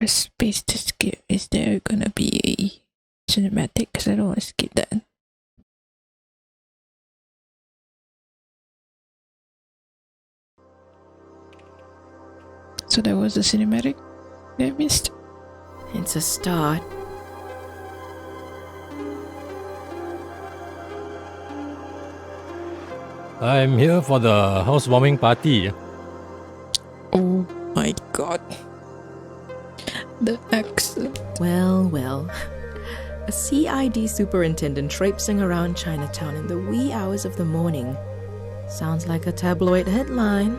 a space to skip. Is there gonna be a cinematic? Because I don't want to skip that. So that was the cinematic that I missed. It's a start. I'm here for the housewarming party. Oh my god. The accent. Well. A CID superintendent traipsing around Chinatown in the wee hours of the morning. Sounds like a tabloid headline.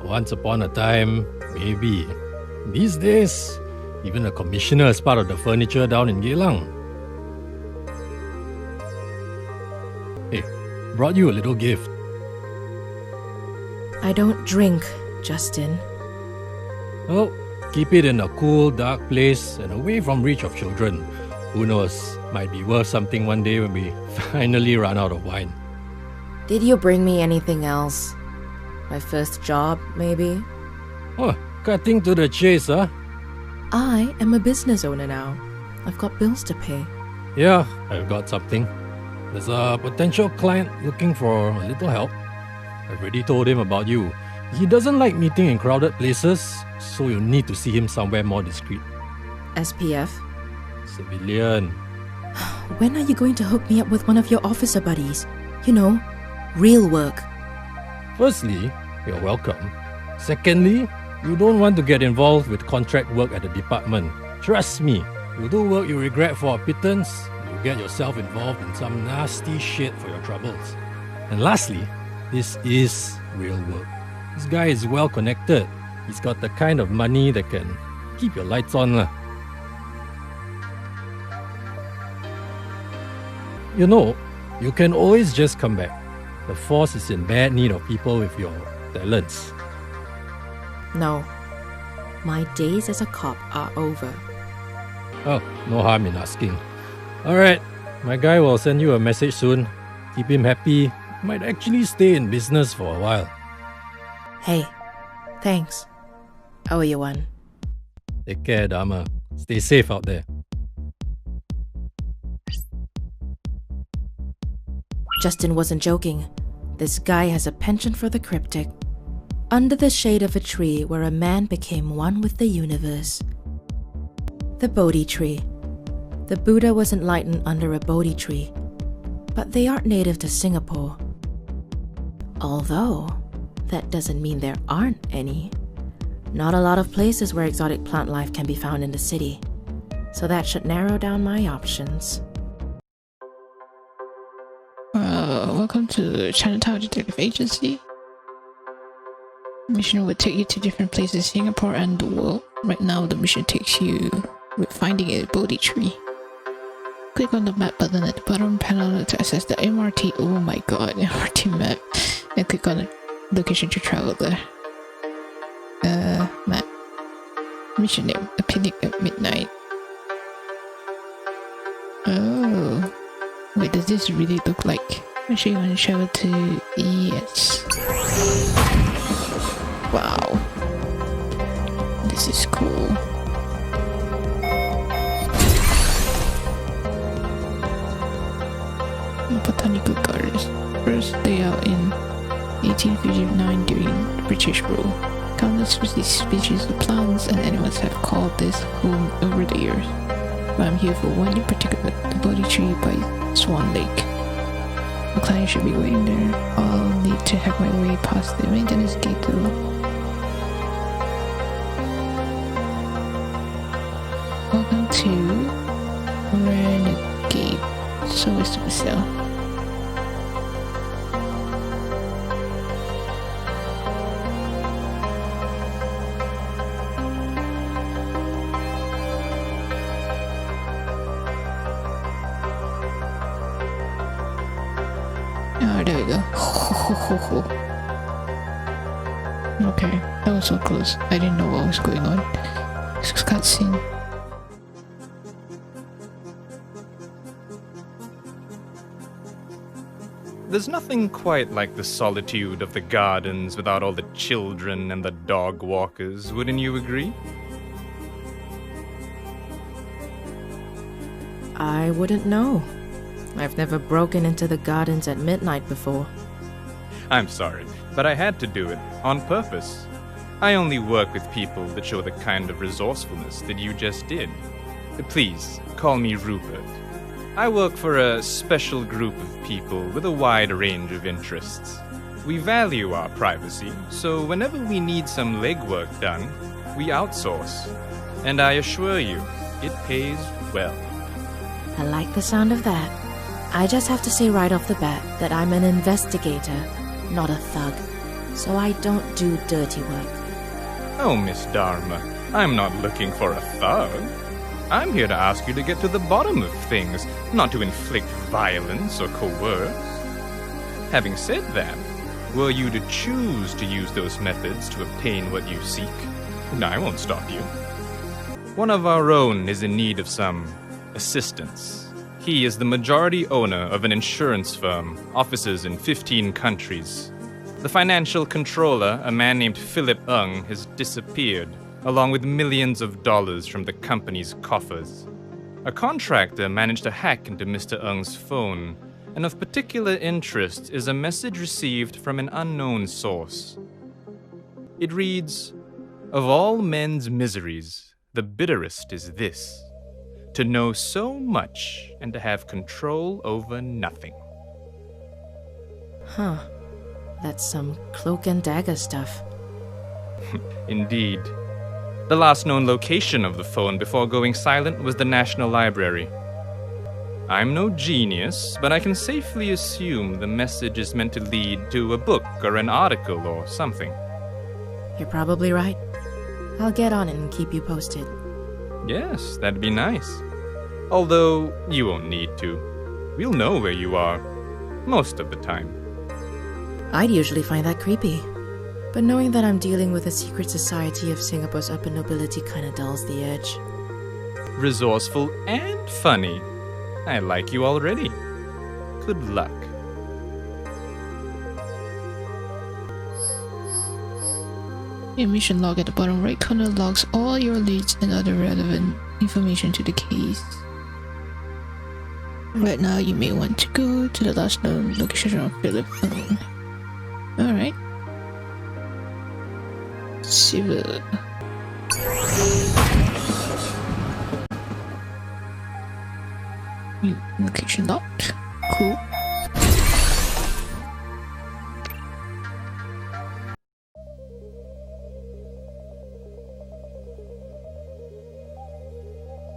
Once upon a time, maybe. These days, even a commissioner is part of the furniture down in Geylang. Hey, brought you a little gift. I don't drink, Justin. Well, keep it in a cool, dark place and away from reach of children. Who knows, might be worth something one day when we finally run out of wine. Did you bring me anything else? My first job, maybe? Oh, cutting to the chase, huh? I am a business owner now. I've got bills to pay. Yeah, I've got something. There's a potential client looking for a little help. I've already told him about you. He doesn't like meeting in crowded places, so you'll need to see him somewhere more discreet. SPF? Civilian. When are you going to hook me up with one of your officer buddies? You know, real work. Firstly, you're welcome. Secondly, you don't want to get involved with contract work at the department. Trust me, you'll do work you regret for a pittance, and you'll get yourself involved in some nasty shit for your troubles. And lastly, this is real work. This guy is well connected. He's got the kind of money that can keep your lights on. You know, you can always just come back. The force is in bad need of people with your talents. No. My days as a cop are over. Oh, no harm in asking. Alright, my guy will send you a message soon. Keep him happy. Might actually stay in business for a while. Hey, thanks. I owe you one. Take care, Dharma. Stay safe out there. Justin wasn't joking. This guy has a penchant for the cryptic. Under the shade of a tree where a man became one with the universe. The Bodhi tree. The Buddha was enlightened under a Bodhi tree, but they aren't native to Singapore. Although, that doesn't mean there aren't any. Not a lot of places where exotic plant life can be found in the city, so that should narrow down my options. Welcome to Chinatown Detective Agency. Mission will take you to different places in Singapore and the world. Right now, the mission takes you with finding a Bodhi tree. Click on the map button at the bottom panel to access the MRT. Oh my god, MRT map. And click on the location to travel there. Map. Mission name: A Picnic at Midnight. Oh. Wait, does this really look like? Actually, you want to travel to... Yes. Wow. This is cool. Botanical Gardens. First layout in 1859 during the British rule. Countless species of plants and animals have called this home over the years. But I'm here for one in particular, the Bodhi tree by Swan Lake. The client should be waiting there. I'll need to have my way past the maintenance gate though. Welcome to Renegade. So is the cell. Oh, there we go. Okay, that was so close. I didn't know what was going on. This cutscene. There's nothing quite like the solitude of the gardens without all the children and the dog walkers, wouldn't you agree? I wouldn't know. I've never broken into the gardens at midnight before. I'm sorry, but I had to do it on purpose. I only work with people that show the kind of resourcefulness that you just did. Please, call me Rupert. I work for a special group of people with a wide range of interests. We value our privacy, so whenever we need some legwork done, we outsource. And I assure you, it pays well. I like the sound of that. I just have to say right off the bat that I'm an investigator, not a thug, so I don't do dirty work. Oh, Miss Dharma, I'm not looking for a thug. I'm here to ask you to get to the bottom of things, not to inflict violence or coerce. Having said that, were you to choose to use those methods to obtain what you seek, I won't stop you. One of our own is in need of some assistance. He is the majority owner of an insurance firm, offices in 15 countries. The financial controller, a man named Philip Ng, has disappeared, along with millions of dollars from the company's coffers. A contractor managed to hack into Mr. Ng's phone, and of particular interest is a message received from an unknown source. It reads, "Of all men's miseries, the bitterest is this, to know so much and to have control over nothing." Huh. That's some cloak and dagger stuff. Indeed. The last known location of the phone before going silent was the National Library. I'm no genius, but I can safely assume the message is meant to lead to a book or an article or something. You're probably right. I'll get on it and keep you posted. Yes, that'd be nice. Although, you won't need to. We'll know where you are. Most of the time. I'd usually find that creepy. But knowing that I'm dealing with a secret society of Singapore's upper nobility kinda dulls the edge. Resourceful and funny. I like you already. Good luck. Your mission log at the bottom right corner logs all your leads and other relevant information to the case. Right now, you may want to go to the last known location of Philip Ng. Alright. Civil. Location locked. Cool.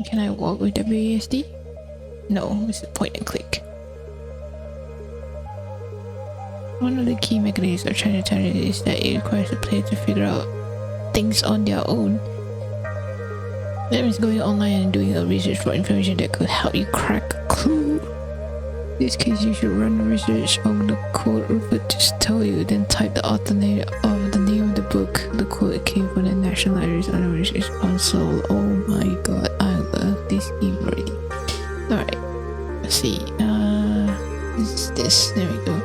Can I walk with WASD? No, it's a point and click. One of the key mechanisms of Chinatown is that it requires the player to figure out things on their own. That means going online and doing a research for information that could help you crack a clue. In this case, you should run research on the code Rupert just tell you, then type the alternate of the name of the book. The code came from the National Library's on the research console. Oh my god, I love this game already. Alright, let's see. This. There we go.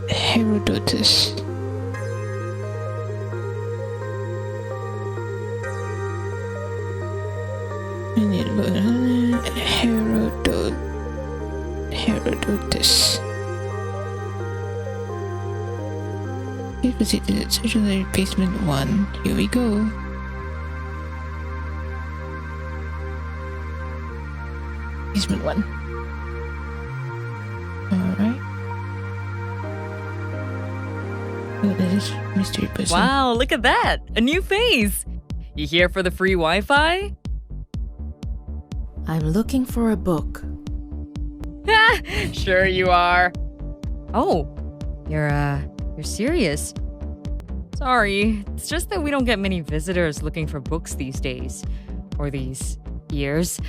Herodotus. I need to go Herodotus. Please proceed to the stationary basement 1. Here we go. Basement 1. Alright. Oh, that is mystery person. Wow, look at that! A new face! You here for the free Wi-Fi? I'm looking for a book. Ha! Sure you are. Oh, you're serious. Sorry, it's just that we don't get many visitors looking for books these days. Or these years.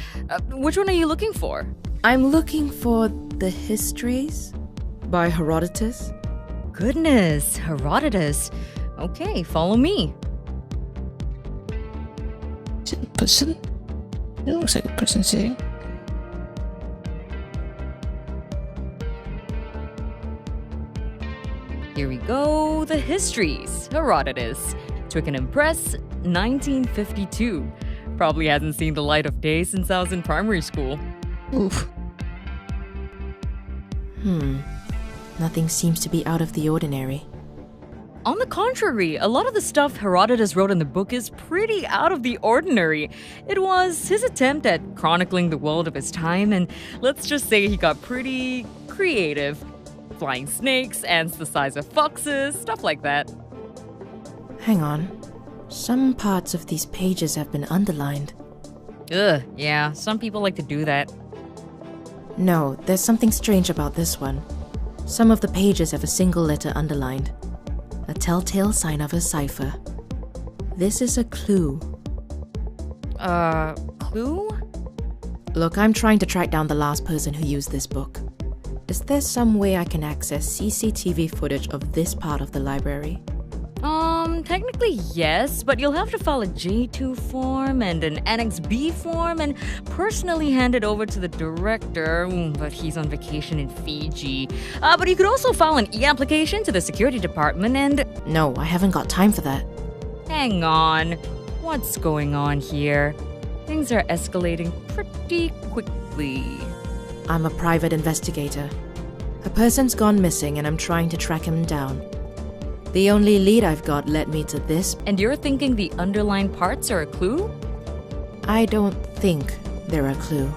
Which one are you looking for? I'm looking for The Histories by Herodotus. Goodness, Herodotus. Okay, follow me. Is it a person? It looks like a person sitting. Here we go. The Histories. Herodotus. Took an impress 1952. Probably hasn't seen the light of day since I was in primary school. Oof. Nothing seems to be out of the ordinary. On the contrary, a lot of the stuff Herodotus wrote in the book is pretty out of the ordinary. It was his attempt at chronicling the world of his time, and let's just say he got pretty creative. Flying snakes, ants the size of foxes, stuff like that. Hang on. Some parts of these pages have been underlined. Ugh, yeah, some people like to do that. No, there's something strange about this one. Some of the pages have a single letter underlined. A telltale sign of a cipher. This is a clue. Clue? Look, I'm trying to track down the last person who used this book. Is there some way I can access CCTV footage of this part of the library? Technically yes, but you'll have to file a J2 form and an Annex B form and personally hand it over to the director, but he's on vacation in Fiji. But you could also file an e-application to the security department and... No, I haven't got time for that. Hang on. What's going on here? Things are escalating pretty quickly. I'm a private investigator. A person's gone missing and I'm trying to track him down. The only lead I've got led me to this. And you're thinking the underlined parts are a clue? I don't think they're a clue.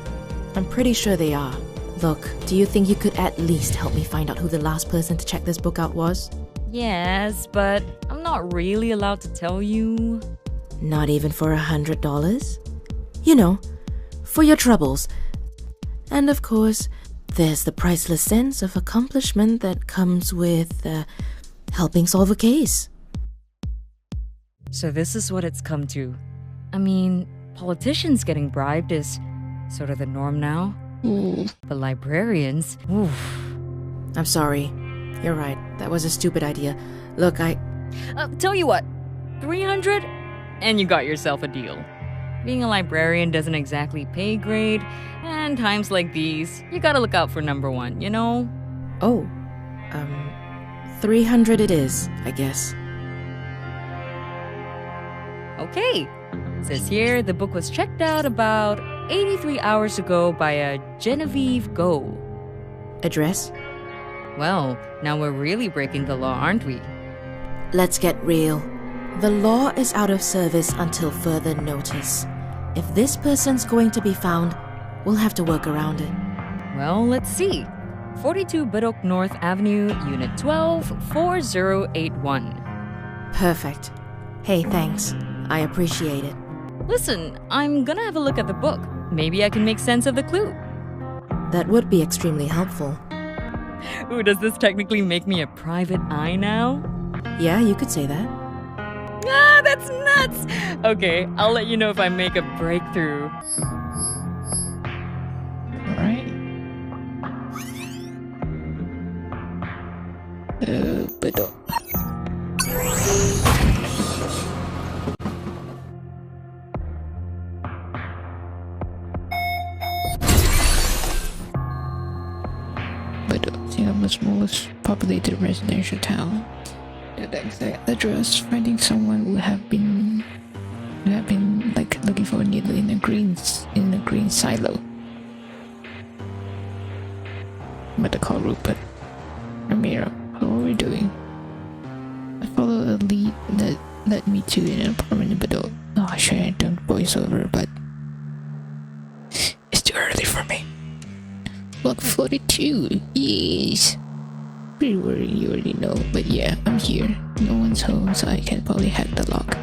I'm pretty sure they are. Look, do you think you could at least help me find out who the last person to check this book out was? Yes, but I'm not really allowed to tell you. Not even for $100? You know, for your troubles. And of course, there's the priceless sense of accomplishment that comes with, helping solve a case. So this is what it's come to. I mean, politicians getting bribed is sort of the norm now. But librarians, oof. I'm sorry. You're right. That was a stupid idea. Look, Tell you what, 300 and you got yourself a deal. Being a librarian doesn't exactly pay grade, and times like these, you gotta look out for number one, you know? Oh, 300 it is, I guess. Okay. Says here the book was checked out about 83 hours ago by a Genevieve Go. Address? Well, now we're really breaking the law, aren't we? Let's get real. The law is out of service until further notice. If this person's going to be found, we'll have to work around it. Well, let's see. 42 Biddock North Avenue, Unit 12, 4081. Perfect. Hey, thanks. I appreciate it. Listen, I'm gonna have a look at the book. Maybe I can make sense of the clue. That would be extremely helpful. Ooh, does this technically make me a private eye now? Yeah, you could say that. Ah, that's nuts! Okay, I'll let you know if I make a breakthrough. Alright. But Singapore's most populated residential town. The exact address, finding someone would have been like looking for a needle in a green silo. But the call Rupert. Ramiro, how are we doing? I followed a lead that led me to an apartment in Badal. Oh, I should have done voiceover, but it's too early for me. Block 42, yes. Pretty worried, you already know, but yeah, I'm here. No one's home, so I can probably hack the lock.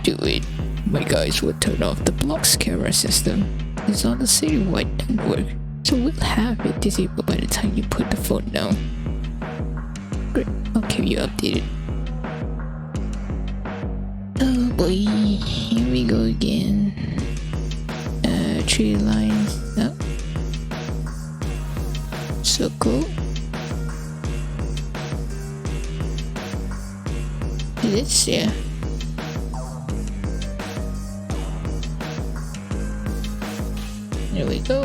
Do it. My guys will turn off the block's camera system. It's on the citywide network, so we'll have it disabled by the time you put the phone down. Great, I'll keep you updated. Oh boy, here we go again. Tree lines up. Circle. Let's see. There we go.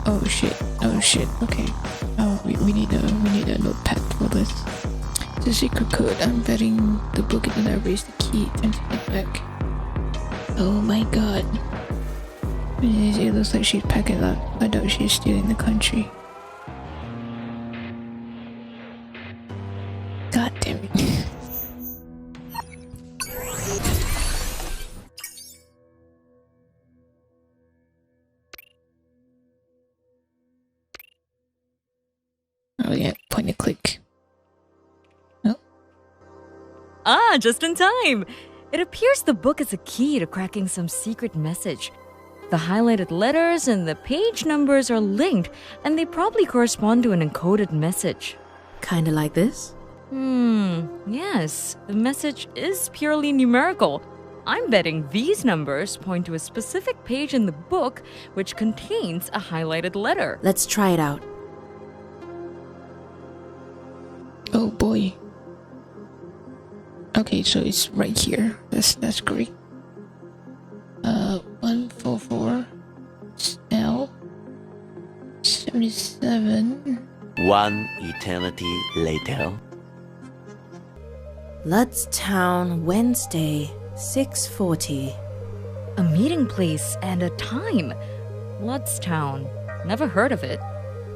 Oh shit, okay. Oh, we need a notepad for this. The secret code. I'm betting the book in the library is the key. Time to get back. Oh my god. It looks like she's packing up. I doubt she's still in the country. God damn it. Oh yeah, point and click. Oh. Ah, just in time! It appears the book is a key to cracking some secret message. The highlighted letters and the page numbers are linked, and they probably correspond to an encoded message. Kinda like this? Yes. The message is purely numerical. I'm betting these numbers point to a specific page in the book which contains a highlighted letter. Let's try it out. Oh boy. Okay, so it's right here. That's great. 144 L 77. One eternity later. Ludstown, Wednesday, 6:40. A meeting place and a time. Ludstown. Never heard of it.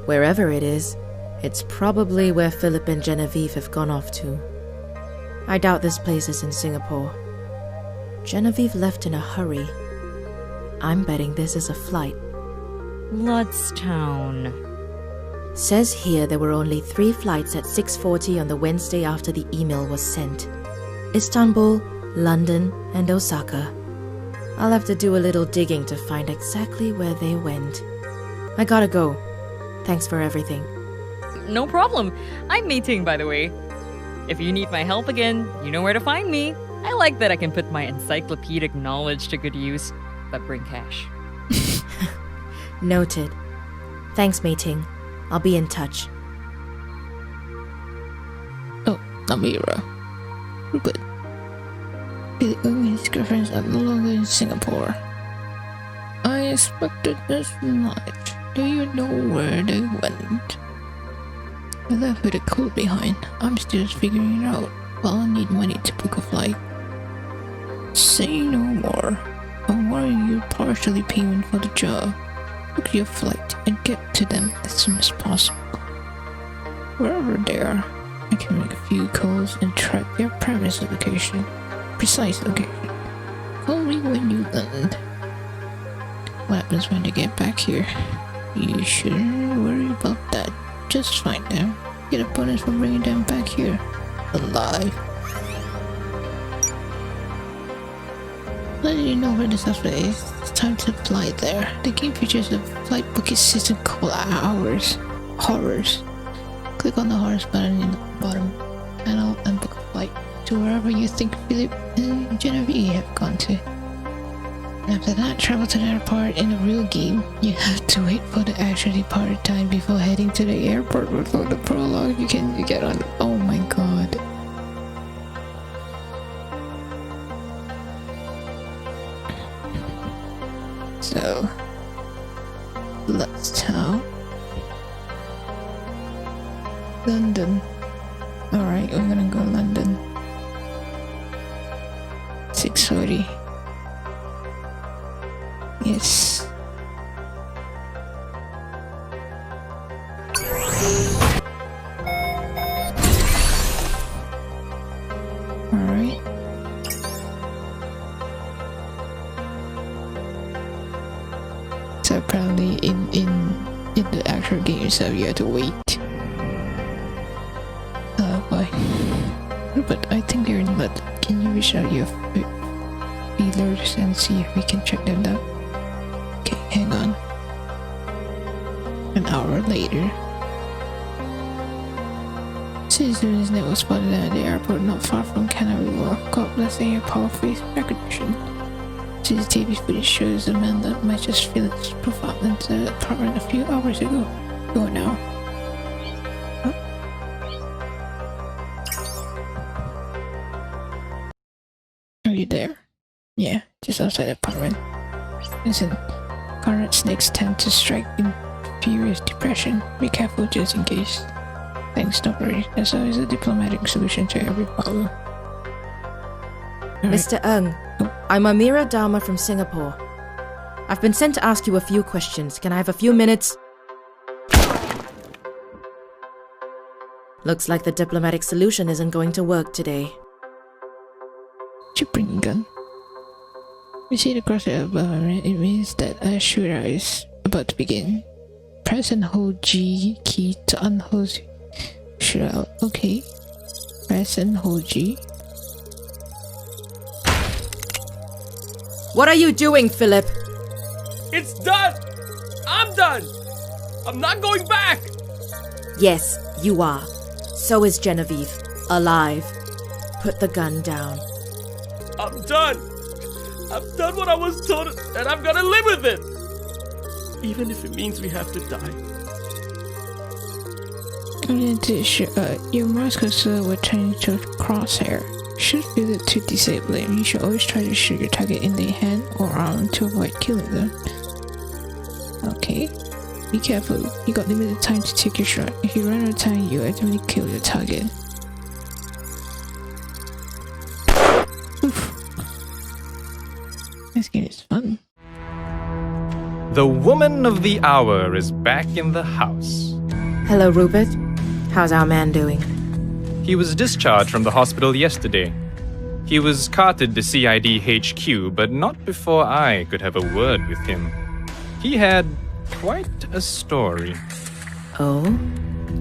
Wherever it is, it's probably where Philip and Genevieve have gone off to. I doubt this place is in Singapore. Genevieve left in a hurry. I'm betting this is a flight. Ludstown. Says here there were only 3 flights at 6:40 on the Wednesday after the email was sent. Istanbul, London, and Osaka. I'll have to do a little digging to find exactly where they went. I gotta go. Thanks for everything. No problem. I'm Mei-Ting, by the way. If you need my help again, you know where to find me. I like that I can put my encyclopedic knowledge to good use, but bring cash. Noted. Thanks, Mei-Ting. I'll be in touch. Oh, Namira. Rupert. Billy and his girlfriends are no longer in Singapore. I expected as much. Do you know where they went? I left with a code behind. I'm still figuring it out. Well, I need money to book a flight. Say no more. I'm worrying you partially payment for the job. Book your flight and get to them as soon as possible. Wherever they are, I can make a few calls and track their precise location. Call me when you land. What happens when they get back here? You shouldn't worry about that. Just find them. Get a bonus for bringing them back here. Alive. Now that you know where this outfit is, it's time to fly there. The game features a flight booking system called Horrors. Click on the Horrors button in the bottom panel and book a flight to wherever you think Philip and Genevieve have gone to. And after that, travel to the airport. In the real game, you have to wait for the actual departure time before heading to the airport. Before the prologue, you get on. Oh my god. So, Ludstown, London. Alright, we're gonna go London. 6:40. Yes. Alright. So apparently in the actual game itself you have to wait. Why? But I think they're in London. Can you reach out your feelers and see if we can check them out? Okay, hang on. An hour later. Citizens net was spotted at the airport not far from Canary Wharf. God bless the power face recognition. CCTV footage shows a man that matches Philip's profile in the apartment a few hours ago. Go now. Huh? Are you there? Yeah, just outside the apartment. Listen, garnet snakes tend to strike in furious depression. Be careful just in case. Thanks, don't worry. There's always a diplomatic solution to every problem. Alright. Mr. Ng, I'm Amira Dharma from Singapore. I've been sent to ask you a few questions. Can I have a few minutes? Looks like the diplomatic solution isn't going to work today. Did you bring a gun? We see the crosshair above. It means that a shooter is about to begin. Press and hold G key to unhold shooter. Okay. Press and hold G. What are you doing, Philip? It's done! I'm done! I'm not going back! Yes, you are. So is Genevieve. Alive. Put the gun down. I'm done! I've done what I was told, and I'm gonna live with it! Even if it means we have to die. Your mouse cursor will turn into a crosshair. Should feel it to disable it. You should always try to shoot your target in the hand or arm to avoid killing them. Okay. Be careful. You got limited time to take your shot. If you run out of time, you ultimately kill your target. Oof. This game is fun. The woman of the hour is back in the house. Hello, Rupert. How's our man doing? He was discharged from the hospital yesterday. He was carted to CID HQ, but not before I could have a word with him. He had quite a story. Oh?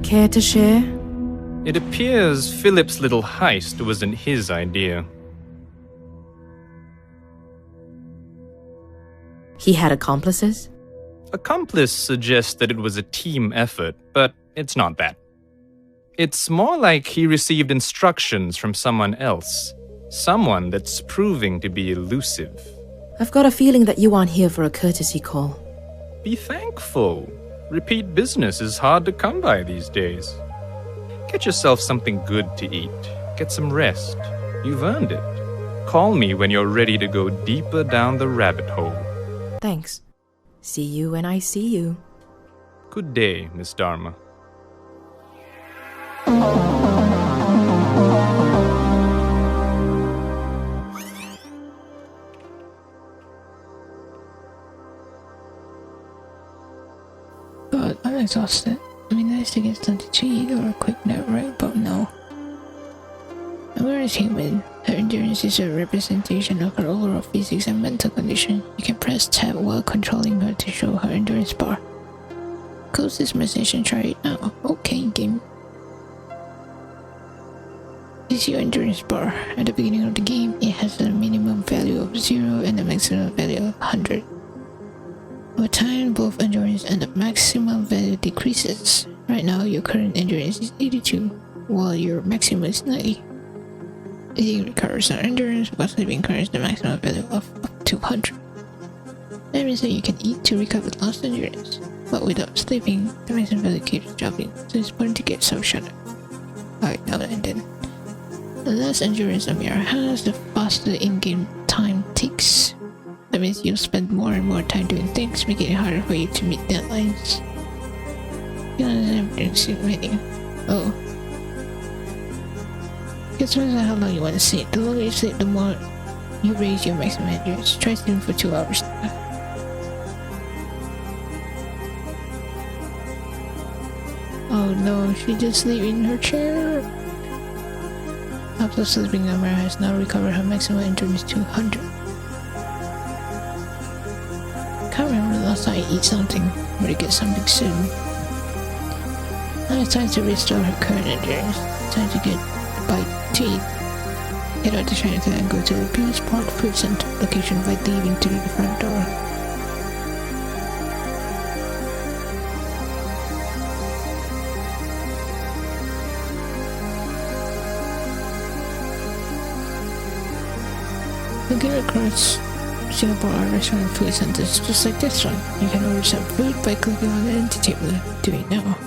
Care to share? It appears Philip's little heist wasn't his idea. He had accomplices? Accomplice suggests that it was a team effort, but it's not that. It's more like he received instructions from someone else. Someone that's proving to be elusive. I've got a feeling that you aren't here for a courtesy call. Be thankful. Repeat business is hard to come by these days. Get yourself something good to eat. Get some rest. You've earned it. Call me when you're ready to go deeper down the rabbit hole. Thanks. See you when I see you. Good day, Miss Dharma. God, I'm exhausted. I mean, nice to get something to eat or a quick nap, right? But no. Amira is human. Her endurance is a representation of her overall physics and mental condition. You can press tab while controlling her to show her endurance bar. Close this message and try it now. Okay, game. This is your endurance bar. At the beginning of the game, it has a minimum value of 0 and a maximum value of 100. Over time, both endurance and the maximum value decreases. Right now, your current endurance is 82, while your maximum is 90. Eating recovers our endurance, while sleeping recovers the maximum value of up to 100. That means that you can eat to recover lost endurance, but without sleeping, the maximum value keeps dropping, so it's important to get some shut right now and then. The less endurance Amira has, the faster the in-game time ticks. That means you'll spend more and more time doing things, making it harder for you to meet deadlines. You understand waiting. Oh. It depends on how long you want to sleep. The longer you sleep, the more you raise your maximum endurance. Try sleeping for 2 hours now. Oh no, she just sleep in her chair. After sleeping, Amira has now recovered her maximum endurance to 100. Can't remember the last time I eat something, or to get something soon. Now it's time to restore her current endurance. Time to get a bite to eat. Get out to Chinatown and go to the Beach Park Food Center location by leaving through the front door. Looking across Singapore are restaurant and food centers just like this one. You can order some food by clicking on the empty table. Do it now.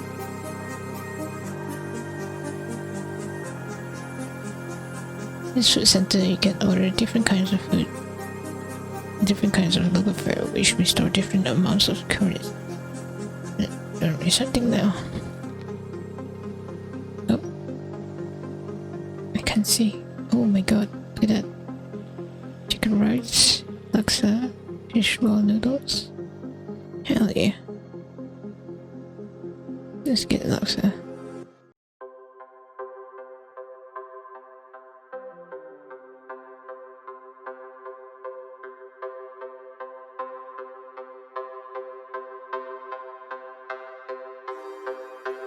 This food center you can order different kinds of food, different kinds of local fare, which restore different amounts of currency. There's something now. Oh. I can't see. Oh my god, look at that. Chicken rice, laksa, fishbowl noodles. Hell yeah. Let's get laksa.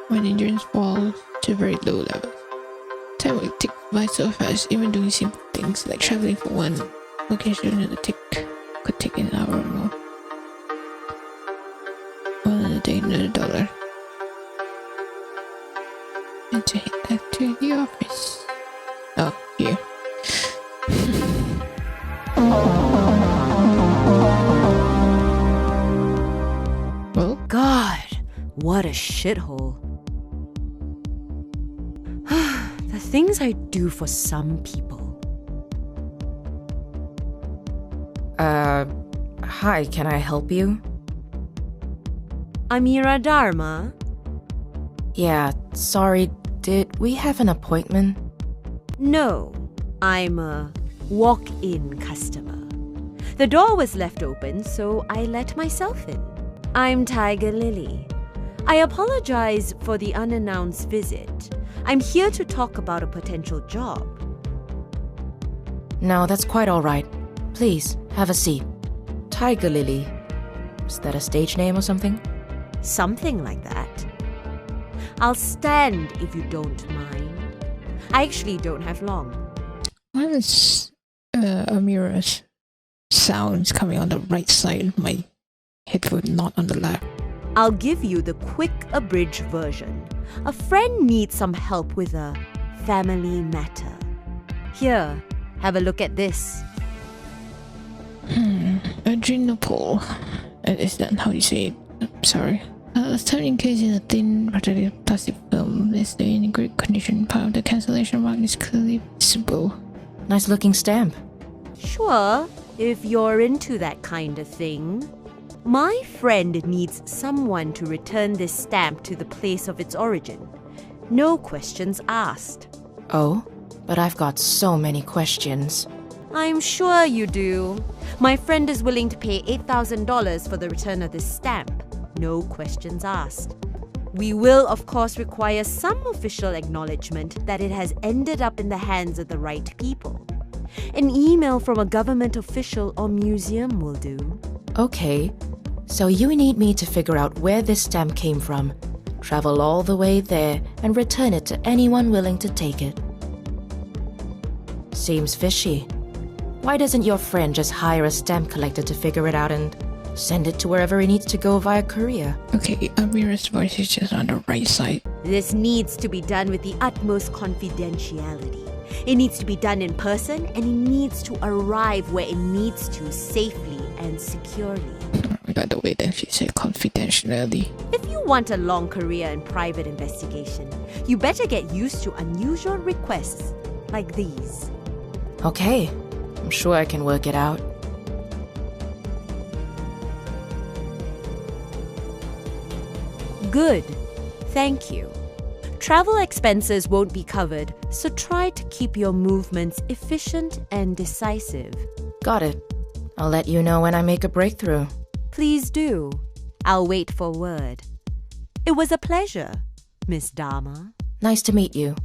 When endurance falls to very low levels, time will tick by so fast. Even doing simple things like traveling from one location to the could take an hour or more. One day, another dollar. And to hit that to the office. Oh, here. Well, God, what a shithole. The things I do for some people. Hi, can I help you? Amira Dharma? Yeah, sorry, did we have an appointment? No, I'm a walk-in customer. The door was left open, so I let myself in. I'm Tiger Lily. I apologize for the unannounced visit. I'm here to talk about a potential job. No, that's quite alright. Please, have a seat. Tiger Lily. Is that a stage name or something? Something like that. I'll stand if you don't mind. I actually don't have long. why is Amira's sounds coming on the right side of my headphone, not on the left? I'll give you the quick abridged version. A friend needs some help with a family matter. Here, have a look at this. Adrenopole. Is that how you say it? Sorry. Time encased in a thin protective plastic film is the in great condition. Part of the cancellation mark is clearly visible. Nice looking stamp. Sure, if you're into that kind of thing. My friend needs someone to return this stamp to the place of its origin. No questions asked. Oh, but I've got so many questions. I'm sure you do. My friend is willing to pay $8,000 for the return of this stamp. No questions asked. We will, of course, require some official acknowledgement that it has ended up in the hands of the right people. An email from a government official or museum will do. Okay, so you need me to figure out where this stamp came from, travel all the way there, and return it to anyone willing to take it. Seems fishy. Why doesn't your friend just hire a stamp collector to figure it out and send it to wherever he needs to go via courier? Okay, Amira's voice is just on the right side. This needs to be done with the utmost confidentiality. It needs to be done in person, and it needs to arrive where it needs to safely and securely. By the way, then she said confidentially. If you want a long career in private investigation, you better get used to unusual requests like these. Okay, I'm sure I can work it out. Good. Thank you. Travel expenses won't be covered, so try to keep your movements efficient and decisive. Got it. I'll let you know when I make a breakthrough. Please do. I'll wait for word. It was a pleasure, Miss Dharma. Nice to meet you.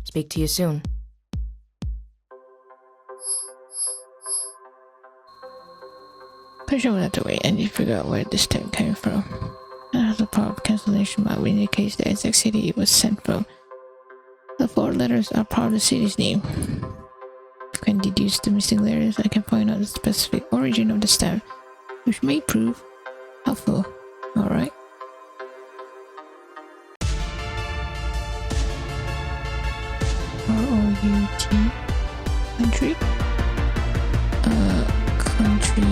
Speak to you soon. Pretty sure we'll have to wait and figure out where this stamp came from. That has a part of cancellation mark indicates the exact city it was sent from. The 4 letters are part of the city's name. If I can deduce the missing letters, I can find out the specific origin of the stamp, which may prove helpful. Alright. ROUT country. Country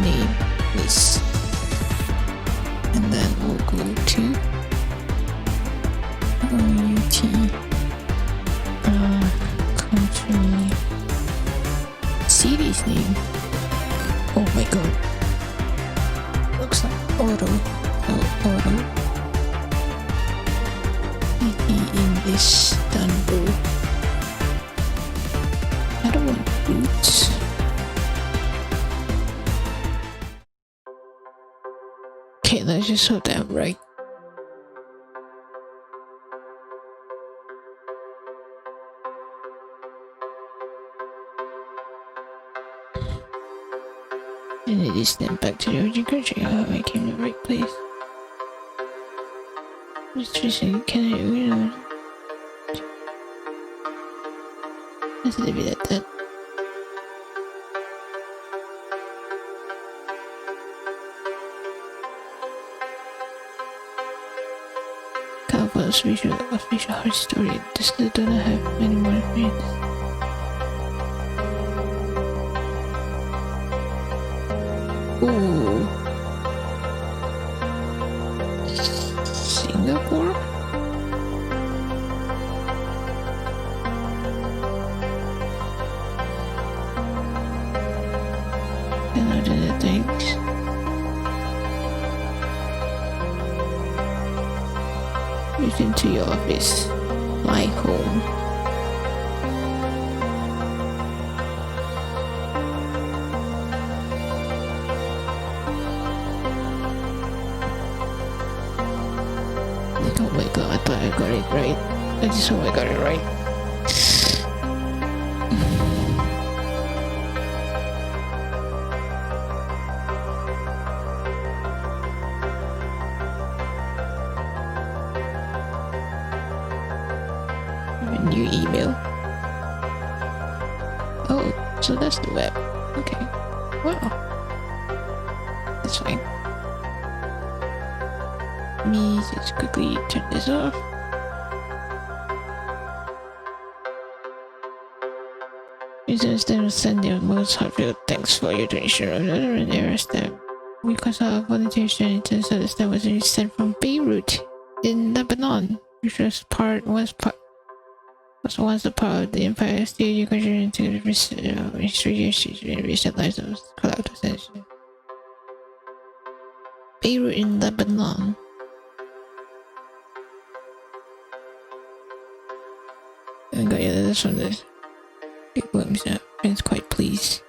name list. And then we'll go to ROUT country city's name. Oh my god. Looks like auto. Oh, auto. this done, bro. I don't want boots. Okay, let's just hold down right. And it is sent back to the origin country. I hope I came to the right place. Can I, let's leave it at that. Can't follow official heart story. Just do not have any more friends. Ooh. Singapore? And other things. Return to your office. My home. Oh my god, I thought I got it right. I just hope I got it right. A new email. Oh, so that's the web. Okay. Wow. That's fine. Let me just quickly turn this off. Users then send their most heartfelt thanks for your donation of an error stamp. Because our volunteers it turns out the stamp was sent from Beirut in Lebanon, which was once a part of the empire. Still, you contribute to the history and recent lives of collectors. Beirut in Lebanon. I got this one. This big worms out. Friends quite pleased.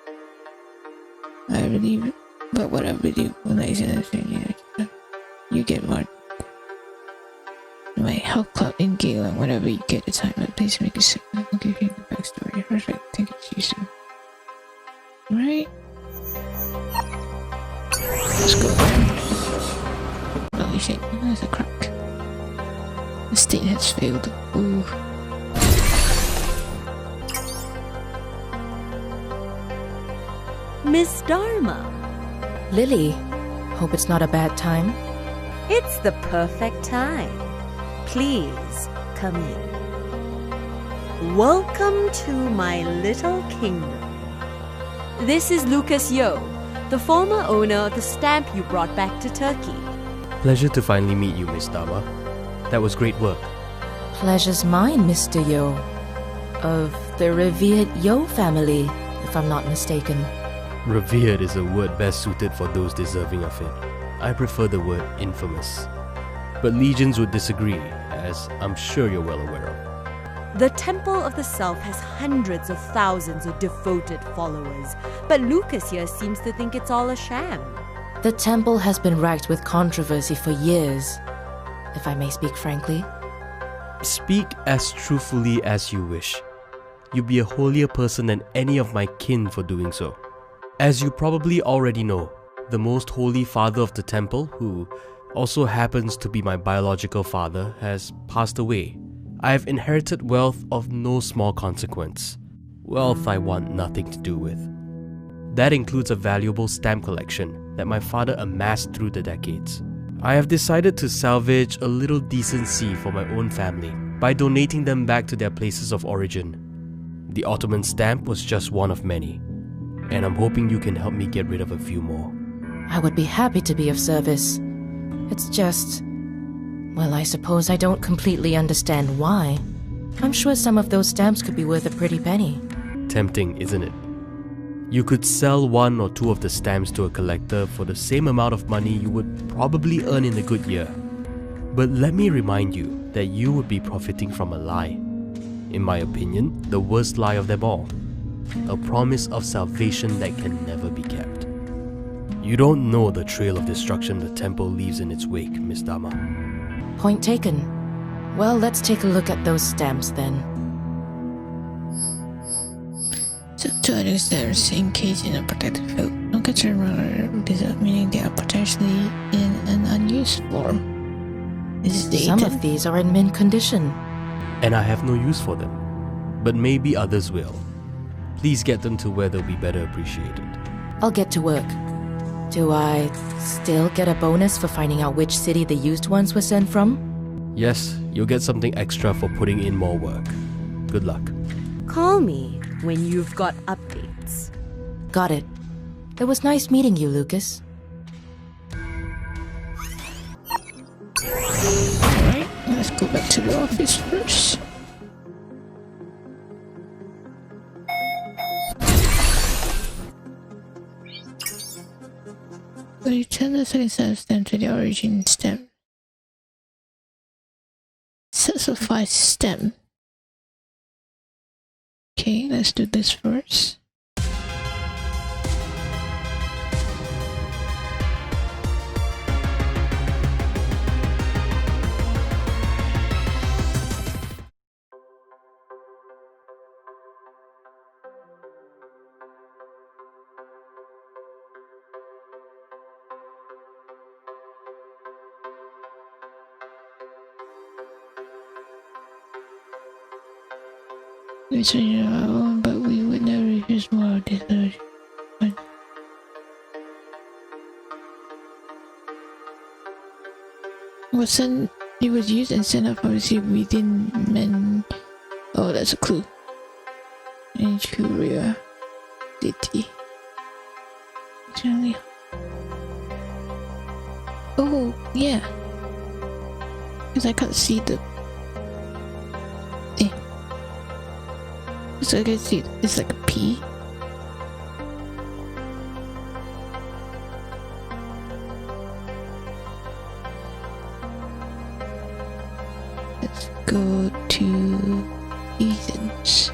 I believe, but what I believe when I say you get more. My health club in Galen, whenever you get the time, please make a second. I'll give you the backstory. Perfect. Thank you. See you soon. Right? Let's go. Holy shit, there's a crack. The state has failed. Ooh. Miss Dharma. Lily, hope it's not a bad time. It's the perfect time. Please come in. Welcome to my little kingdom. This is Lucas Yo, the former owner of the stamp you brought back to Turkey. Pleasure to finally meet you, Miss Dharma. That was great work. Pleasure's mine, Mr. Yo. Of the revered Yo family, if I'm not mistaken. Revered is a word best suited for those deserving of it. I prefer the word infamous. But legions would disagree, as I'm sure you're well aware of. The Temple of the Self has hundreds of thousands of devoted followers, but Lucas here seems to think it's all a sham. The temple has been racked with controversy for years, if I may speak frankly. Speak as truthfully as you wish. You'd be a holier person than any of my kin for doing so. As you probably already know, the most holy father of the temple, who also happens to be my biological father, has passed away. I have inherited wealth of no small consequence. Wealth I want nothing to do with. That includes a valuable stamp collection that my father amassed through the decades. I have decided to salvage a little decency for my own family by donating them back to their places of origin. The Ottoman stamp was just one of many, and I'm hoping you can help me get rid of a few more. I would be happy to be of service. It's just... well, I suppose I don't completely understand why. I'm sure some of those stamps could be worth a pretty penny. Tempting, isn't it? You could sell one or two of the stamps to a collector for the same amount of money you would probably earn in a good year. But let me remind you that you would be profiting from a lie. In my opinion, the worst lie of them all. A promise of salvation that can never be kept. You don't know the trail of destruction the temple leaves in its wake, Miss Dama. Point taken. Well, let's take a look at those stamps then. So to understand, encased in a protective film, no catcher are deserved, meaning they are potentially in an unused form. This is the Some of these are in mint condition. And I have no use for them. But maybe others will. Please get them to where they'll be better appreciated. I'll get to work. Do I still get a bonus for finding out which city the used ones were sent from? Yes, you'll get something extra for putting in more work. Good luck. Call me when you've got updates. Got it. It was nice meeting you, Lucas. Alright, let's go back to the office first. Return the second set of stamp to the origin stamp. Sets of 5 stamp. Okay, let's do this first. We said our own, but we would never use more of this version. It was used and sent up obviously within men. Oh, that's a clue. In Korea city. Actually. Oh, yeah. Because I can't see the. So I can see it's like a P. Let's go to Ethan's.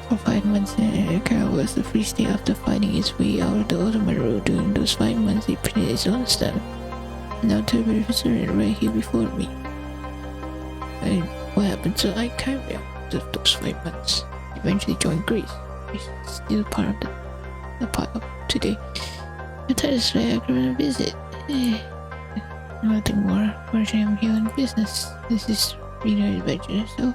For 5 months, Kero was the free state after fighting its way out of the Ottoman Road. During those 5 months, he printed his own stamp. Now to be represented right here before me. And what happened to I carry out of those 5 months? Eventually joined Greece. He's still part of the part of today. The title is I can visit. Nothing more. Fortunately, I'm here on business. This is really an adventure, so.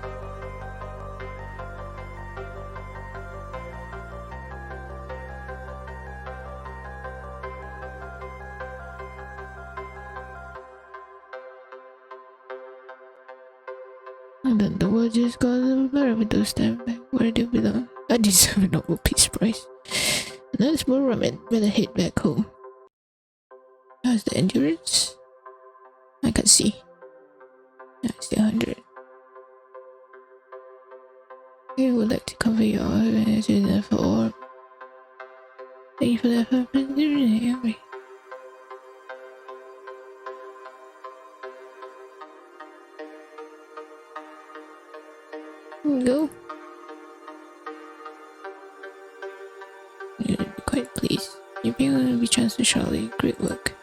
And then the world just got a little better with those stamps back where they belong. I deserve a Nobel Peace Prize. And that's more ramen. Better head back home. How's the endurance? I can see. That's the 100. I would like to cover your organization for all. Thank you for that for doing. Go. You'll be quite pleased. You'll be able to be transferred shortly. Great work.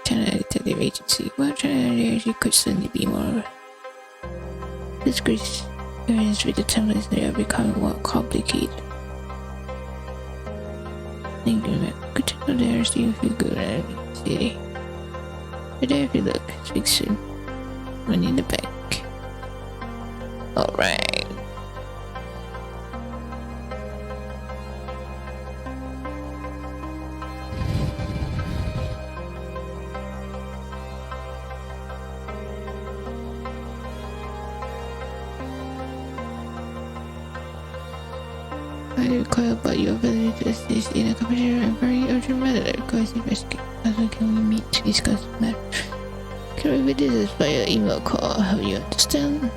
China Detective Agency. Well, China Agency could certainly be more. This great experience with the templates, they are becoming more complicated. Thank you, man. Good to know there. See if you go around the city. But there if you look. Speak soon. Money in the bank. Alright. I require about your ability to assist in a competition and very urgent matter that requires investigation. Also, can we meet to discuss the matter? Can we do this via email call? How you understand?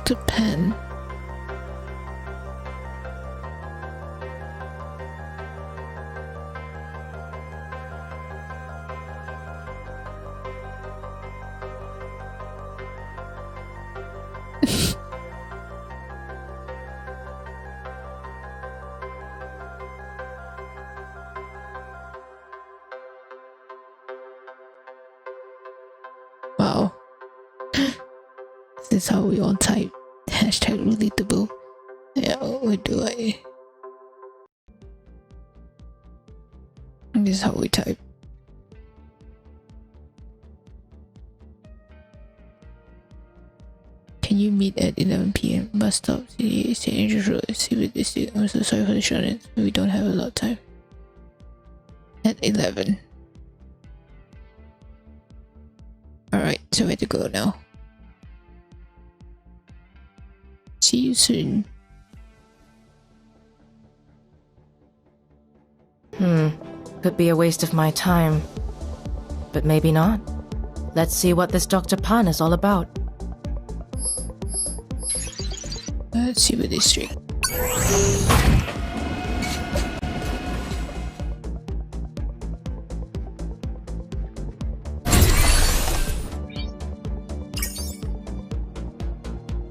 Dr. Pan. Wow. This is how we all type. Hashtag relatable. Yeah, what do I? This is how we type. Can you meet at 11 p.m. Bus stop, St. Andrews Road, futuristic. I'm so sorry for the short-ins. We don't have a lot of time. At 11. Alright, so where to go now? See you soon. Could be a waste of my time. But maybe not. Let's see what this Dr. Pan is all about. Let's see what this street.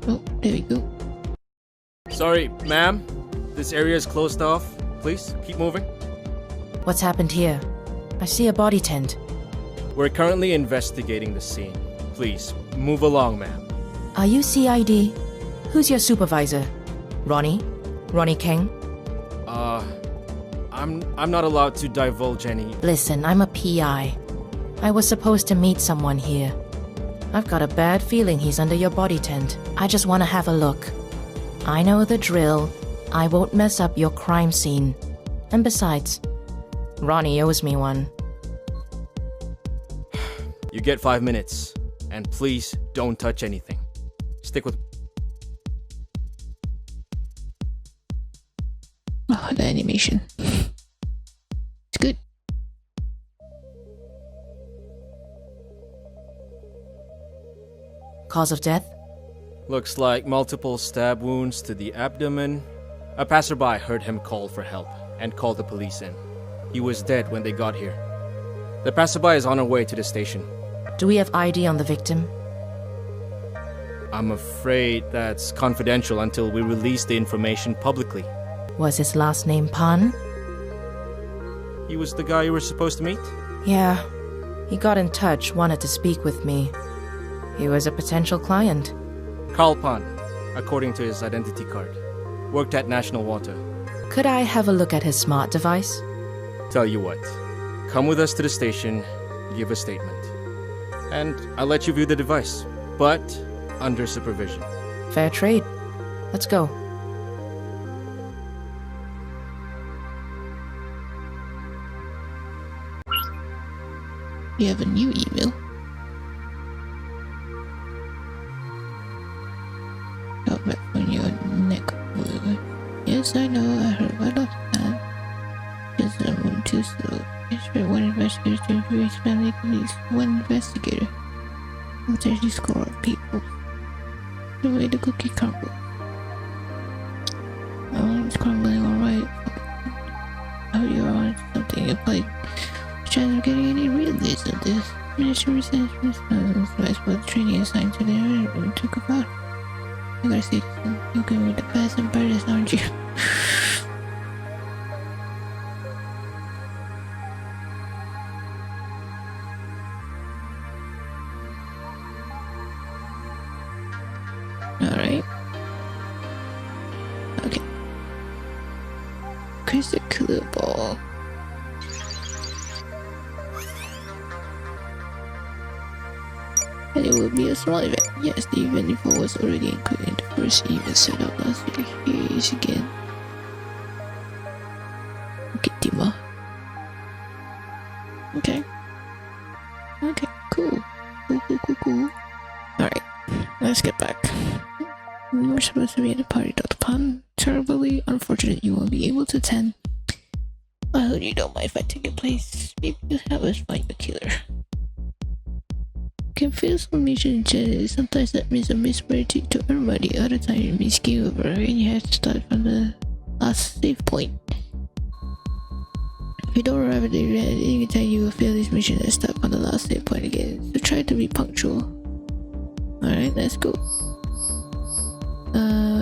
Oh, there we go. Sorry, ma'am. This area is closed off. Please, keep moving. What's happened here? I see a body tent. We're currently investigating the scene. Please, move along, ma'am. Are you CID? Who's your supervisor? Ronnie? Ronnie King? I'm not allowed to divulge any... Listen, I'm a PI. I was supposed to meet someone here. I've got a bad feeling he's under your body tent. I just want to have a look. I know the drill. I won't mess up your crime scene. And besides, Ronnie owes me one. You get 5 minutes. And please, don't touch anything. Stick with... Oh, the animation. It's good. Cause of death? Looks like multiple stab wounds to the abdomen. A passerby heard him call for help and called the police in. He was dead when they got here. The passerby is on her way to the station. Do we have ID on the victim? I'm afraid that's confidential until we release the information publicly. Was his last name Pan? He was the guy you were supposed to meet? Yeah. He got in touch, wanted to speak with me. He was a potential client. Carl Pan, according to his identity card. Worked at National Water. Could I have a look at his smart device? Tell you what, come with us to the station, give a statement. And I'll let you view the device, but under supervision. Fair trade. Let's go. You have a new email. Got back on your neck. Yes, I know. I heard about that. Just someone too slow. It's for one investigator to increase family police. One investigator. Let's actually score up people. The way the cookie crumble. Oh, it's crumbling alright. Oh, you're on something. If like chance of getting any realism of this. Ministry says response about the training assigned to the area we took about. I gotta say, you can be the best and brightest, aren't you? Alright. Okay. Crystal Killer Ball. And it will be a small event. Yes, the event info was already included in the first event set up last week. Here he is again. Okay, Dima. Okay. Okay, cool. Cool. Alright, let's get back. We were supposed to be at the party, Dr. Pan. Terribly unfortunate you won't be able to attend. I hope you don't mind if I take your place. Maybe you have us find the killer. Confused mission changes. Sometimes that means a mispriority to everybody. Other times it means game over and you have to start from the last save point. If you don't arrive at the event, any time you will fail this mission and start from the last save point again. So try to be punctual. Alright, let's go.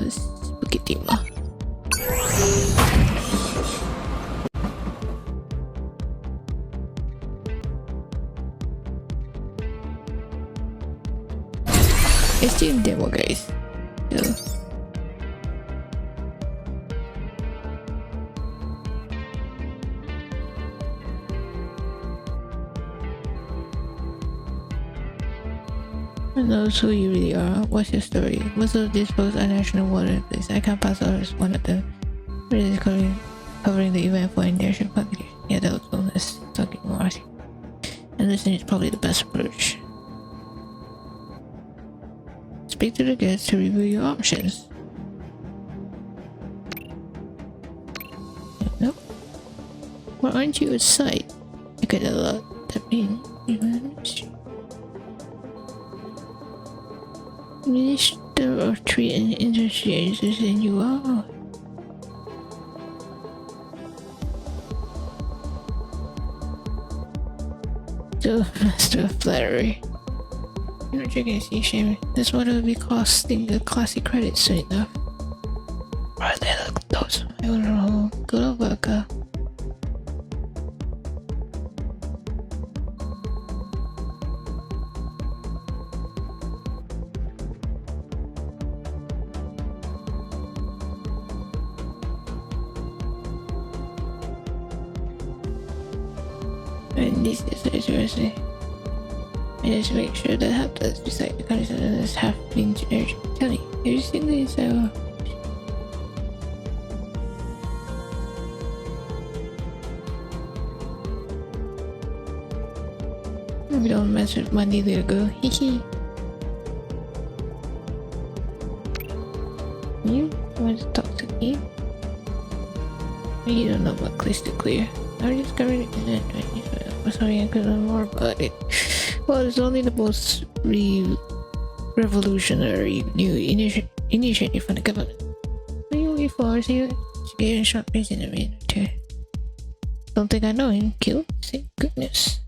Spaghetti ma. It's still in demo, guys. So. Who knows who you really are? What's your story? Most of these books are national water place. I can't pass over as one of them. Really covering the event for international publication. Yeah, that was bonus. Talking more. And listening is probably the best approach. Speak to the guests to review your options. Nope. Well, aren't you a sight? You get a lot. That means you Minister of Trade and Industries, and you are. Still master of flattery. You're not drinking, see shame. This one will be costing the classic credit soon enough. Right, they look close. I don't know. Good luck. And this is seriously. I just make sure that half that's beside the condition is half being generic. Tell me, have you seen this? We don't mess with money, there go. Hehe. You want to talk to me? You don't know about crystal clear. I just covered it in that. Sorry, I could learn more about it. Well, it's only the most revolutionary new initiative from the government. What are you looking for? See, should get a short face in a minute or two. Don't think I know him. Killed? Thank goodness.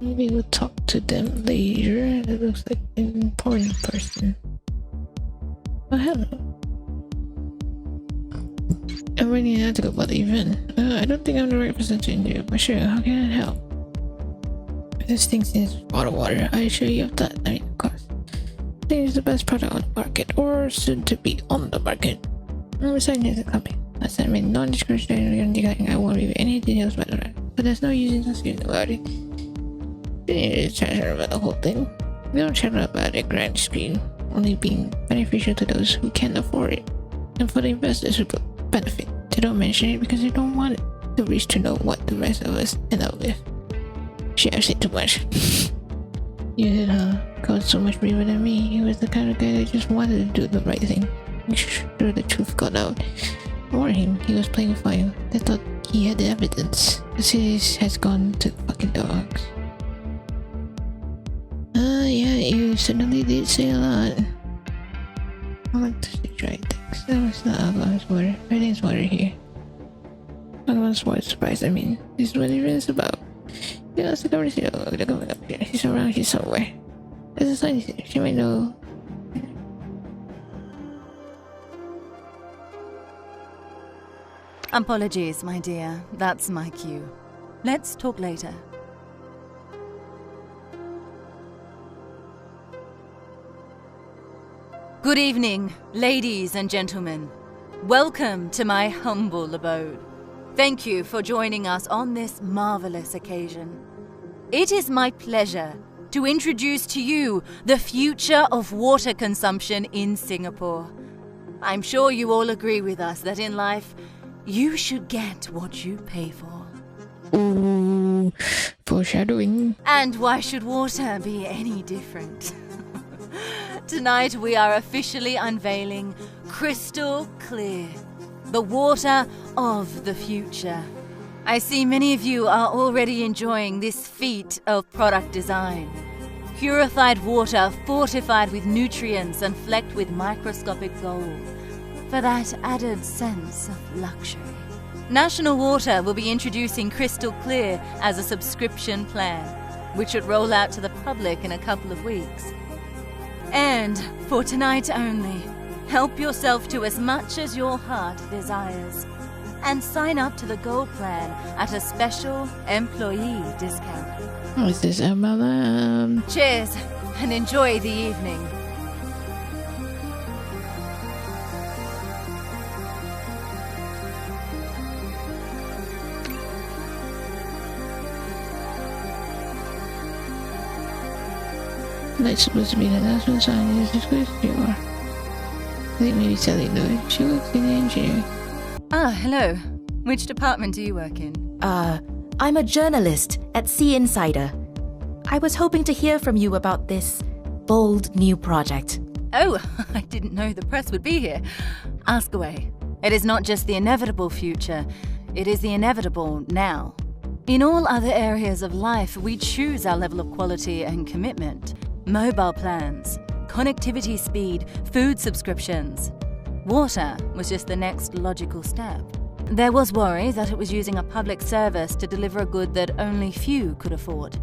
Maybe we'll talk to them later. That looks like an important person. Oh, hello. I'm running out to go about the event. I don't think I'm the right person to interview, but sure, how can I help? This thing seems bottled water. I assure you of that. I mean, of course. I think it's the best product on the market, or soon to be on the market. I'm resigning as a company. As I mean, non-discriminatory, I won't reveal any details about it, but there's no use in talking about it. We need to chat about the whole thing. We don't chat about a grand scheme, only being beneficial to those who can't afford it, and for the investors who benefit. They don't mention it because they don't want the rich to know what the rest of us end up with. Shit, I've said too much. You did, huh? God, so much braver than me. He was the kind of guy that just wanted to do the right thing. Make sure the truth got out. I warned him, he was playing fire. They thought he had the evidence. The city has gone to fucking dogs. Yeah, you certainly did say a lot. I like to see dry things. No, it's not alcohol's water. Everything's water here. Alcohol's water surprise, I mean. This is what it is about. Yeah, that's the conversation. They're coming up here. He's around here somewhere. There's a sign here. She might know. Apologies, my dear. That's my cue. Let's talk later. Good evening, ladies and gentlemen. Welcome to my humble abode. Thank you for joining us on this marvelous occasion. It is my pleasure to introduce to you the future of water consumption in Singapore. I'm sure you all agree with us that in life, you should get what you pay for. Ooh, foreshadowing. And why should water be any different? Tonight we are officially unveiling Crystal Clear, the water of the future. I see many of you are already enjoying this feat of product design. Purified water fortified with nutrients and flecked with microscopic gold, for that added sense of luxury. National Water will be introducing Crystal Clear as a subscription plan, which should roll out to the public in a couple of weeks. And for tonight only, help yourself to as much as your heart desires, and sign up to the Gold Plan at a special employee discount. Oh, is this umbrella? Cheers, and enjoy the evening. That's supposed to be the national scientist exclusive. I think maybe Sally though. She works in engineering. Ah, hello. Which department do you work in? I'm a journalist at Sea Insider. I was hoping to hear from you about this bold new project. Oh, I didn't know the press would be here. Ask away. It is not just the inevitable future, it is the inevitable now. In all other areas of life, we choose our level of quality and commitment. Mobile plans, connectivity speed, food subscriptions. Water was just the next logical step. There was worry that it was using a public service to deliver a good that only few could afford.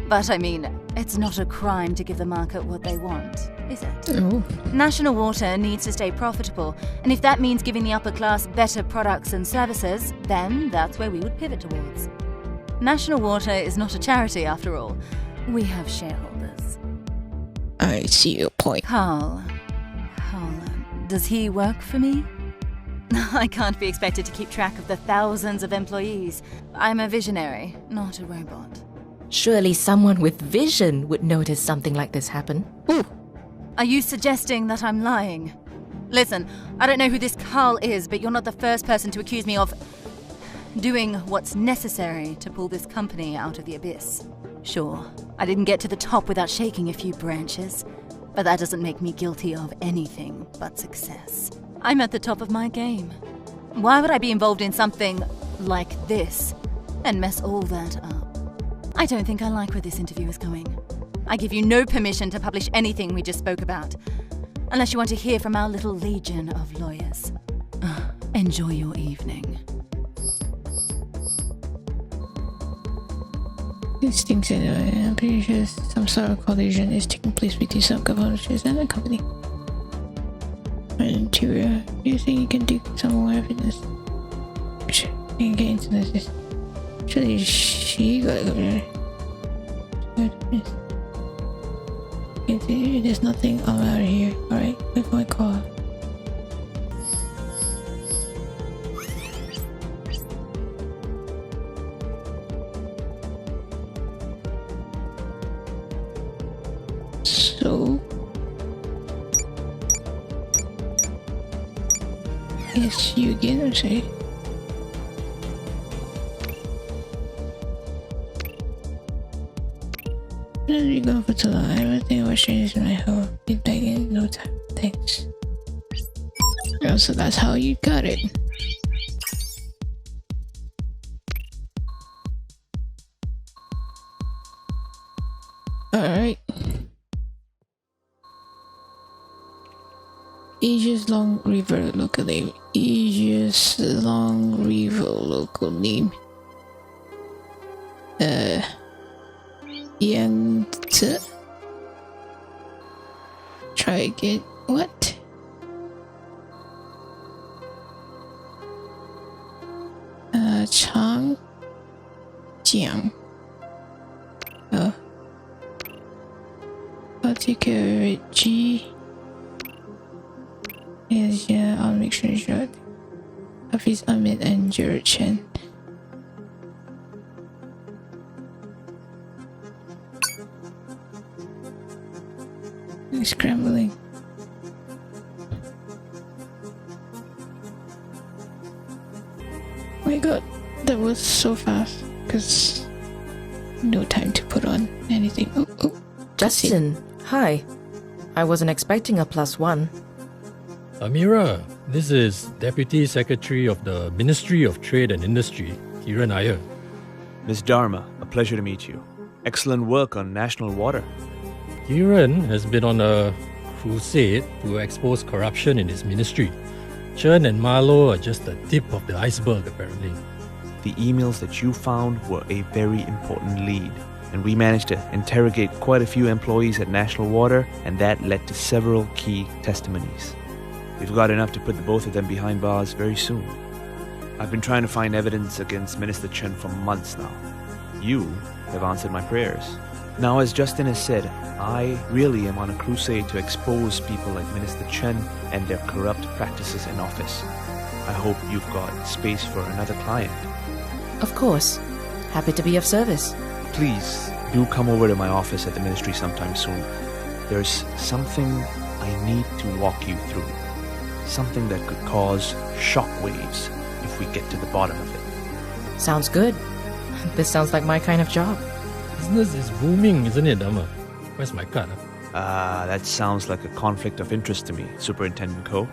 But I mean, it's not a crime to give the market what they want, is it? Oh. National Water needs to stay profitable, and if that means giving the upper class better products and services, then that's where we would pivot towards. National Water is not a charity after all. We have shareholders. I see your point. Carl, does he work for me? I can't be expected to keep track of the thousands of employees. I'm a visionary, not a robot. Surely someone with vision would notice something like this happen. Ooh. Are you suggesting that I'm lying? Listen, I don't know who this Carl is, but you're not the first person to accuse me of doing what's necessary to pull this company out of the abyss. Sure, I didn't get to the top without shaking a few branches, but that doesn't make me guilty of anything but success. I'm at the top of my game. Why would I be involved in something like this and mess all that up? I don't think I like where this interview is going. I give you no permission to publish anything we just spoke about, unless you want to hear from our little legion of lawyers. Enjoy your evening. These things anyway. I'm pretty sure some sort of collision is taking place between some governors and the company. Interior. Do you think you can dig some more evidence? Sure, you can get into this. Surely she gotta go there. There's nothing. I'm out of here. Alright, with my car. So yes, you again, I'm sorry. Where are you going for too long? Everything was changed in my home. Be back in no time. Thanks. Oh, so that's how you got it. Alright. Aegis Long River local name. Aegis Long River local name. Yangtze. Try again. What? Chang Jiang. Oh. I'll take care of it. G. Yes, yeah, I'll make sure it's right. Hafiz Ahmed and Jared Chen. Scrambling. Oh my god, that was so fast. Because no time to put on anything. Oh. Justin, hi. I wasn't expecting a +1. Amira, this is Deputy Secretary of the Ministry of Trade and Industry, Kiran Iyer. Miss Dharma, a pleasure to meet you. Excellent work on national water. Kiran has been on a crusade to expose corruption in his ministry. Chen and Marlowe are just the tip of the iceberg, apparently. The emails that you found were a very important lead, and we managed to interrogate quite a few employees at National Water, and that led to several key testimonies. We've got enough to put the both of them behind bars very soon. I've been trying to find evidence against Minister Chen for months now. You have answered my prayers. Now, as Justin has said, I really am on a crusade to expose people like Minister Chen and their corrupt practices in office. I hope you've got space for another client. Of course. Happy to be of service. Please do come over to my office at the ministry sometime soon. There's something I need to walk you through. Something that could cause shockwaves if we get to the bottom of it. Sounds good. This sounds like my kind of job. Business is booming, isn't it, Dharma? Where's my card? That sounds like a conflict of interest to me, Superintendent Ko.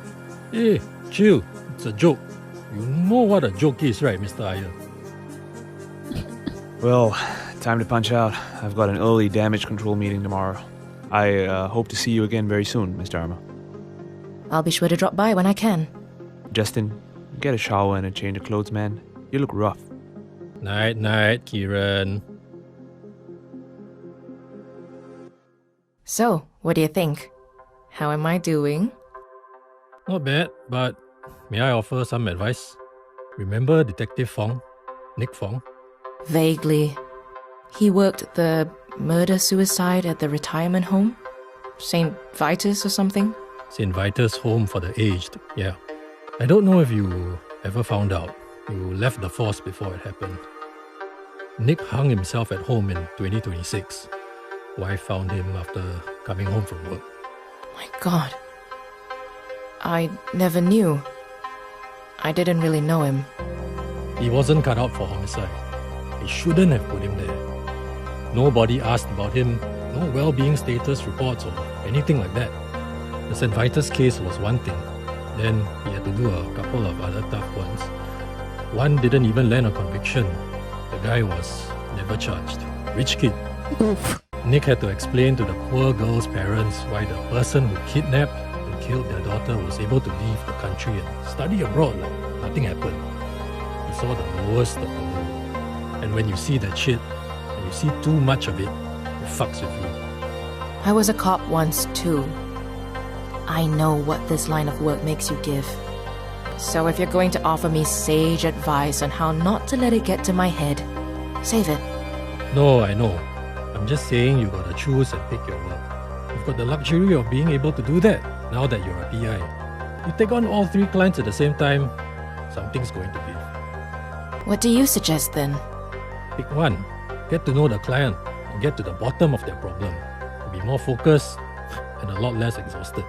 Hey, chill. It's a joke. You know what a joke is, right, Mr. Iyer? Well, time to punch out. I've got an early damage control meeting tomorrow. I hope to see you again very soon, Miss Dharma. I'll be sure to drop by when I can. Justin, get a shower and a change of clothes, man. You look rough. Night, Kiran. So, what do you think? How am I doing? Not bad, but may I offer some advice? Remember Detective Fong? Nick Fong? Vaguely. He worked the murder-suicide at the retirement home? St. Vitus or something? St. Vitus Home for the Aged, yeah. I don't know if you ever found out. You left the force before it happened. Nick hung himself at home in 2026. Wife found him after coming home from work. My God. I never knew. I didn't really know him. He wasn't cut out for homicide. They shouldn't have put him there. Nobody asked about him, no well-being status reports or anything like that. The St. Vitus case was one thing. Then he had to do a couple of other tough ones. One didn't even land a conviction. The guy was never charged. Rich kid. Oof. Nick had to explain to the poor girl's parents why the person who kidnapped and killed their daughter was able to leave the country and study abroad like nothing happened. He saw the lowest of the low. And when you see that shit, and you see too much of it, it fucks with you. I was a cop once too. I know what this line of work makes you give. So if you're going to offer me sage advice on how not to let it get to my head, save it. No, I know. I'm just saying you gotta choose and pick your work. You've got the luxury of being able to do that now that you're a PI. You take on all 3 clients at the same time, something's going to give. What do you suggest then? Pick one. Get to know the client and get to the bottom of their problem. Be more focused and a lot less exhausted.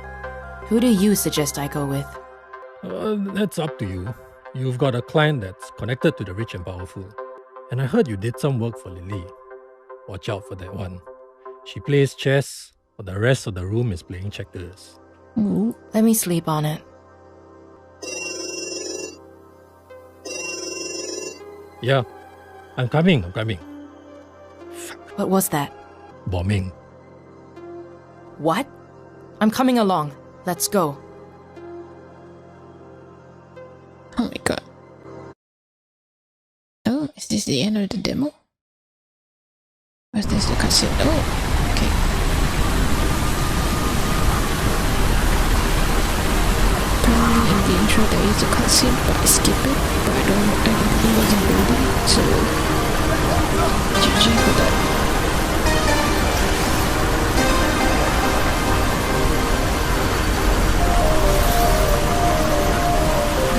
Who do you suggest I go with? That's up to you. You've got a client that's connected to the rich and powerful. And I heard you did some work for Lily. Watch out for that one. She plays chess, but the rest of the room is playing checkers. Ooh. Let me sleep on it. Yeah, I'm coming. What was that? Bombing. What? I'm coming along. Let's go. Oh my God. Oh, is this the end of the demo? Or is this the cutscene? Oh, okay. Apparently in the intro there is a cutscene, but I skip it. But it wasn't loading, so GG for that.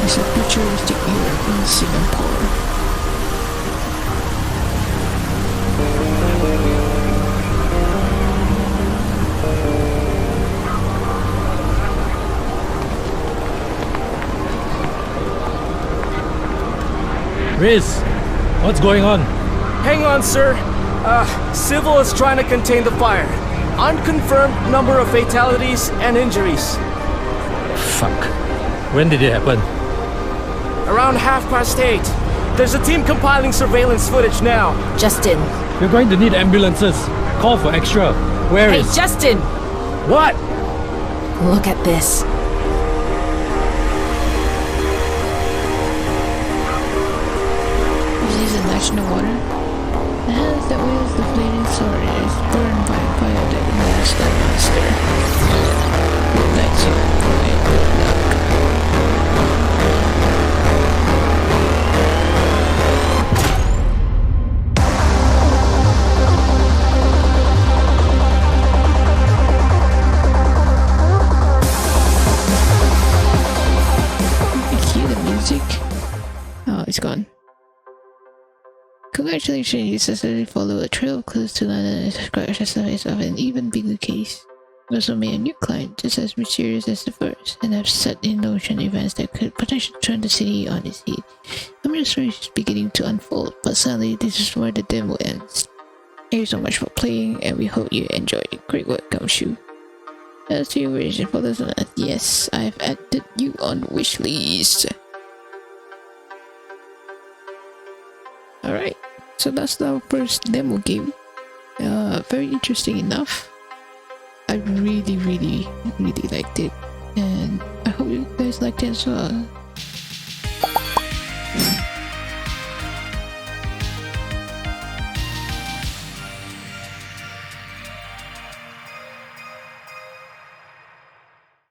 It's a futuristic Europe in Singapore. Riz, what's going on? Hang on, sir. Civil is trying to contain the fire. Unconfirmed number of fatalities and injuries. Fuck. When did it happen? Around 8:30. There's a team compiling surveillance footage now. Justin. You're going to need ambulances. Call for extra. Where Hey, is... Justin! What? Look at this. This is a national water. The hands that wields the flaming sword is burned by a fire that lasts the master. Good night, sir. And good luck. Cue the music. Oh, it's gone. Congratulations, you successfully follow a trail of clues to land and subscribe to surface of an even bigger case. You also made a new client just as mysterious as the first, and have set in motion events that could potentially turn the city on its head. The story is beginning to unfold, but sadly this is where the demo ends. Thank you so much for playing, and we hope you enjoyed. Great work, Gumshoe. As to your wish for this one, yes, I've added you on wishlist. Alright, so that's our first demo game. Very interesting enough. I really liked it, and I hope you guys liked it as well.